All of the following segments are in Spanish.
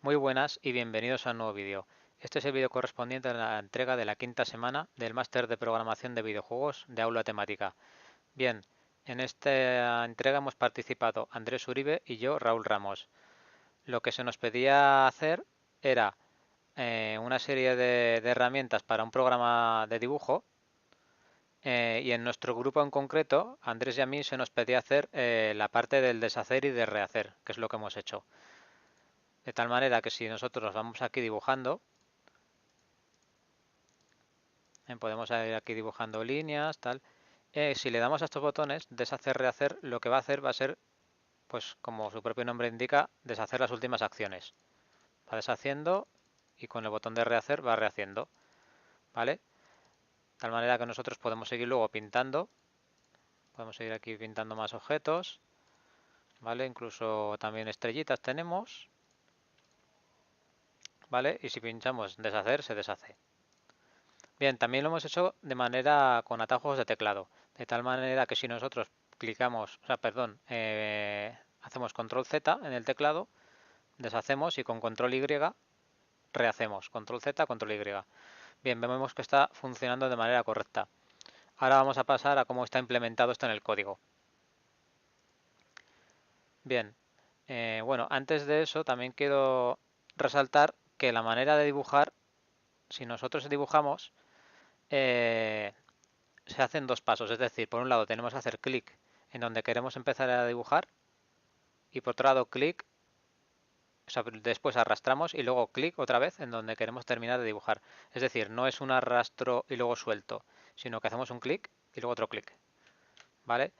Muy buenas y bienvenidos a un nuevo vídeo. Este es el vídeo correspondiente a la entrega de la quinta semana del máster de programación de videojuegos de aula temática. Bien, en esta entrega hemos participado Andrés Uribe y yo, Raúl Ramos. Lo que se nos pedía hacer era una serie de herramientas para un programa de dibujo y en nuestro grupo en concreto, Andrés y a mí se nos pedía hacer la parte del deshacer y de rehacer, que es lo que hemos hecho. De tal manera que si nosotros vamos aquí dibujando, podemos ir aquí dibujando líneas, tal. Si le damos a estos botones, deshacer, rehacer, lo que va a hacer va a ser, pues como su propio nombre indica, deshacer las últimas acciones. Va deshaciendo y con el botón de rehacer va rehaciendo, ¿vale? De tal manera que nosotros podemos seguir luego pintando, podemos seguir aquí pintando más objetos, ¿vale? Incluso también estrellitas tenemos, ¿vale? Y si pinchamos deshacer, se deshace. Bien, también lo hemos hecho de manera con atajos de teclado, de tal manera que si nosotros clicamos, o sea, perdón, hacemos control Z en el teclado, deshacemos y con control Y rehacemos, control Z, control Y. Bien, vemos que está funcionando de manera correcta. Ahora vamos a pasar a cómo está implementado esto en el código. Bien, bueno, antes de eso también quiero resaltar que la manera de dibujar, si nosotros dibujamos, eh, se hacen dos pasos, es decir, por un lado tenemos que hacer clic en donde queremos empezar a dibujar y por otro lado clic, o sea, después arrastramos y luego clic otra vez en donde queremos terminar de dibujar. Es decir, no es un arrastro y luego suelto, sino que hacemos un clic y luego otro clic, ¿vale?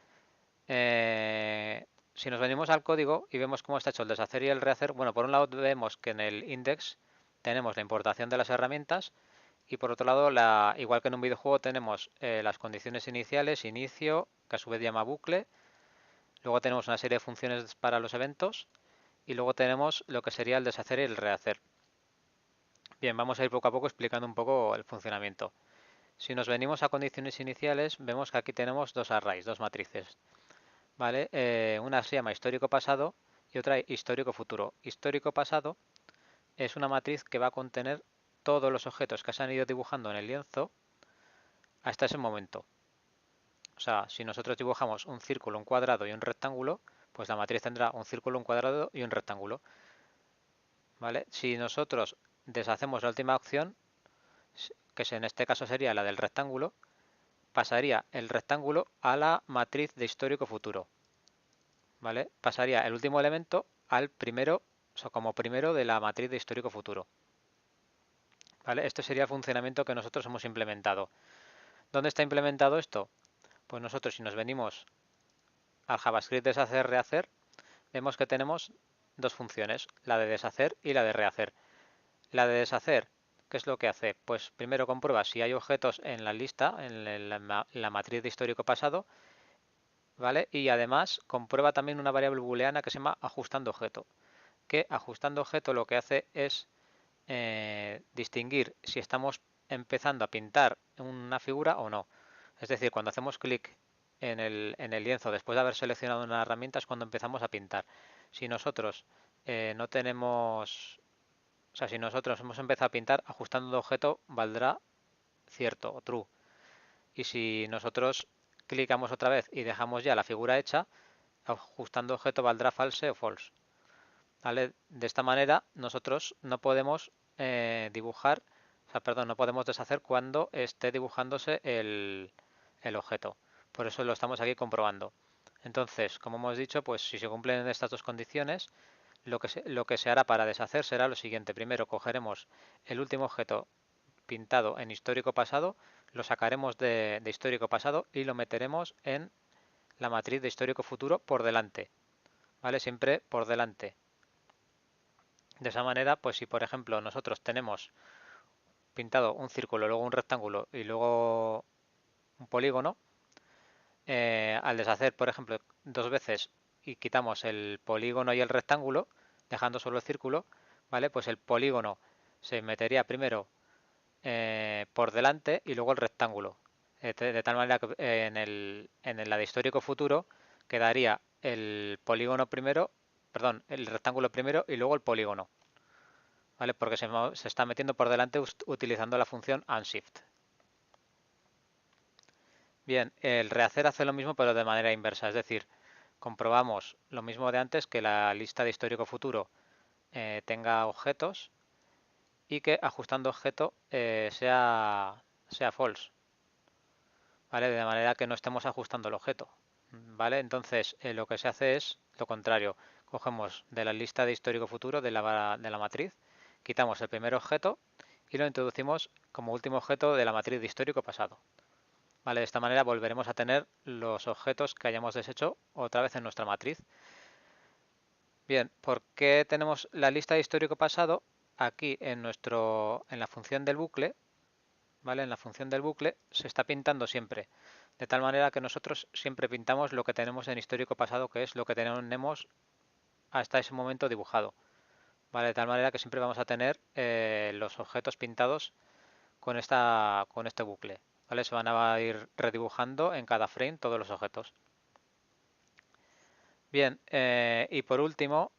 Si nos venimos al código y vemos cómo está hecho el deshacer y el rehacer, bueno, por un lado vemos que en el index tenemos la importación de las herramientas y por otro lado, igual que en un videojuego, tenemos las condiciones iniciales, inicio, que a su vez llama bucle. Luego tenemos una serie de funciones para los eventos. Y luego tenemos lo que sería el deshacer y el rehacer. Bien, vamos a ir poco a poco explicando un poco el funcionamiento. Si nos venimos a condiciones iniciales, vemos que aquí tenemos dos arrays, dos matrices. ¿Vale? Una se llama histórico pasado y otra histórico futuro. Histórico pasado es una matriz que va a contener todos los objetos que se han ido dibujando en el lienzo hasta ese momento. O sea, si nosotros dibujamos un círculo, un cuadrado y un rectángulo, pues la matriz tendrá un círculo, un cuadrado y un rectángulo. ¿Vale? Si nosotros deshacemos la última opción, que en este caso sería la del rectángulo, pasaría el rectángulo a la matriz de histórico futuro. ¿Vale? Pasaría el último elemento al primero, o sea, como primero de la matriz de histórico futuro. ¿Vale? Este sería el funcionamiento que nosotros hemos implementado. ¿Dónde está implementado esto? Pues nosotros si nos venimos al JavaScript deshacer rehacer, vemos que tenemos dos funciones, la de deshacer y la de rehacer. La de deshacer, ¿qué es lo que hace? Pues primero comprueba si hay objetos en la lista, en la matriz de histórico pasado, ¿vale? Y además comprueba también una variable booleana que se llama ajustando objeto, que ajustando objeto lo que hace es distinguir si estamos empezando a pintar una figura o no. Es decir, cuando hacemos clic en el lienzo después de haber seleccionado una herramienta es cuando empezamos a pintar. Si nosotros no tenemos, o sea, si nosotros hemos empezado a pintar, ajustando de objeto valdrá cierto o true. Y si nosotros clicamos otra vez y dejamos ya la figura hecha, ajustando objeto valdrá false o false. ¿Vale? De esta manera nosotros no podemos dibujar, o sea, perdón, no podemos deshacer cuando esté dibujándose el objeto. Por eso lo estamos aquí comprobando. Entonces, como hemos dicho, pues si se cumplen estas dos condiciones, lo que se hará para deshacer será lo siguiente. Primero cogeremos el último objeto pintado en histórico pasado, lo sacaremos de histórico pasado y lo meteremos en la matriz de histórico futuro por delante. ¿Vale? Siempre por delante. De esa manera, pues si por ejemplo nosotros tenemos pintado un círculo, luego un rectángulo y luego un polígono, al deshacer, por ejemplo, dos veces y quitamos el polígono y el rectángulo, dejando solo el círculo, ¿vale? Pues el polígono se metería primero por delante y luego el rectángulo. De tal manera que en la de histórico futuro quedaría el polígono primero, perdón, el rectángulo primero y luego el polígono. ¿vale? Porque se está metiendo por delante utilizando la función unshift. Bien, el rehacer hace lo mismo pero de manera inversa, es decir, comprobamos lo mismo de antes, que la lista de histórico futuro tenga objetos y que ajustando objeto sea false, ¿vale? De manera que no estemos ajustando el objeto, ¿vale? Entonces lo que se hace es lo contrario. Cogemos de la lista de histórico futuro de la matriz, quitamos el primer objeto y lo introducimos como último objeto de la matriz de histórico pasado. ¿Vale? De esta manera volveremos a tener los objetos que hayamos deshecho otra vez en nuestra matriz. Bien, ¿por qué tenemos la lista de histórico pasado aquí en la función del bucle? ¿Vale? En la función del bucle se está pintando siempre, de tal manera que nosotros siempre pintamos lo que tenemos en histórico pasado, que es lo que tenemos hasta ese momento dibujado. ¿Vale? De tal manera que siempre vamos a tener los objetos pintados con este bucle. ¿Vale? Se van a ir redibujando en cada frame todos los objetos. Bien, y por último,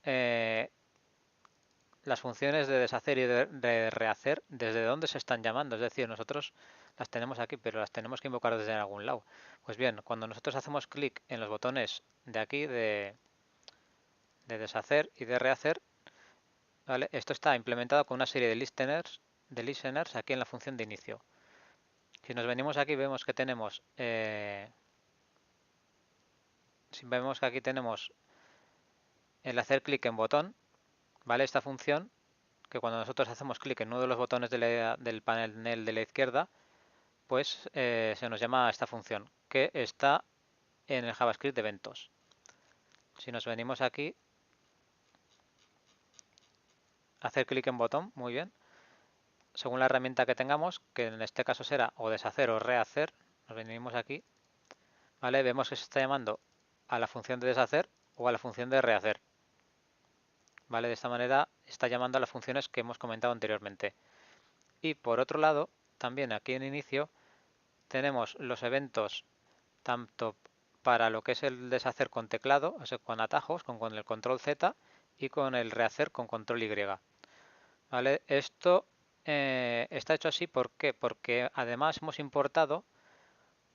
las funciones de deshacer y de rehacer, ¿desde dónde se están llamando? Es decir, nosotros las tenemos aquí, pero las tenemos que invocar desde algún lado. Pues bien, cuando nosotros hacemos clic en los botones de aquí de deshacer y de rehacer, ¿vale? Esto está implementado con una serie de listeners aquí en la función de inicio. Si nos venimos aquí, vemos que tenemos si vemos que aquí tenemos el hacer clic en botón, ¿vale? Esta función, que cuando nosotros hacemos clic en uno de los botones del panel de la izquierda, pues se nos llama esta función, que está en el JavaScript de eventos. Si nos venimos aquí, hacer clic en botón, muy bien. Según la herramienta que tengamos, que en este caso será o deshacer o rehacer, nos venimos aquí, ¿vale? Vemos que se está llamando a la función de deshacer o a la función de rehacer. ¿Vale? De esta manera está llamando a las funciones que hemos comentado anteriormente. Y por otro lado, también aquí en inicio tenemos los eventos tanto para lo que es el deshacer con teclado, o sea, con atajos, con el control Z, y con el rehacer con control Y. ¿Vale? Esto está hecho así, ¿por qué? Porque además hemos importado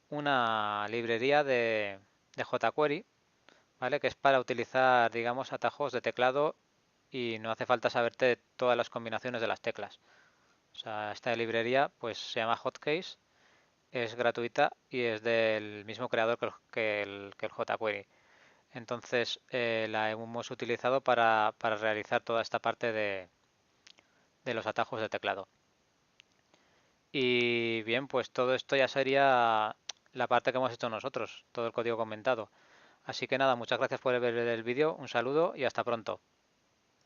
una librería de jQuery, ¿vale? Que es para utilizar, digamos, atajos de teclado y no hace falta saberte todas las combinaciones de las teclas. O sea, esta librería pues se llama Hotcase, es gratuita y es del mismo creador que el jQuery. Entonces la hemos utilizado para realizar toda esta parte de los atajos de teclado. Y bien, pues todo esto ya sería la parte que hemos hecho nosotros, todo el código comentado. Así que nada, muchas gracias por ver el vídeo, un saludo y hasta pronto.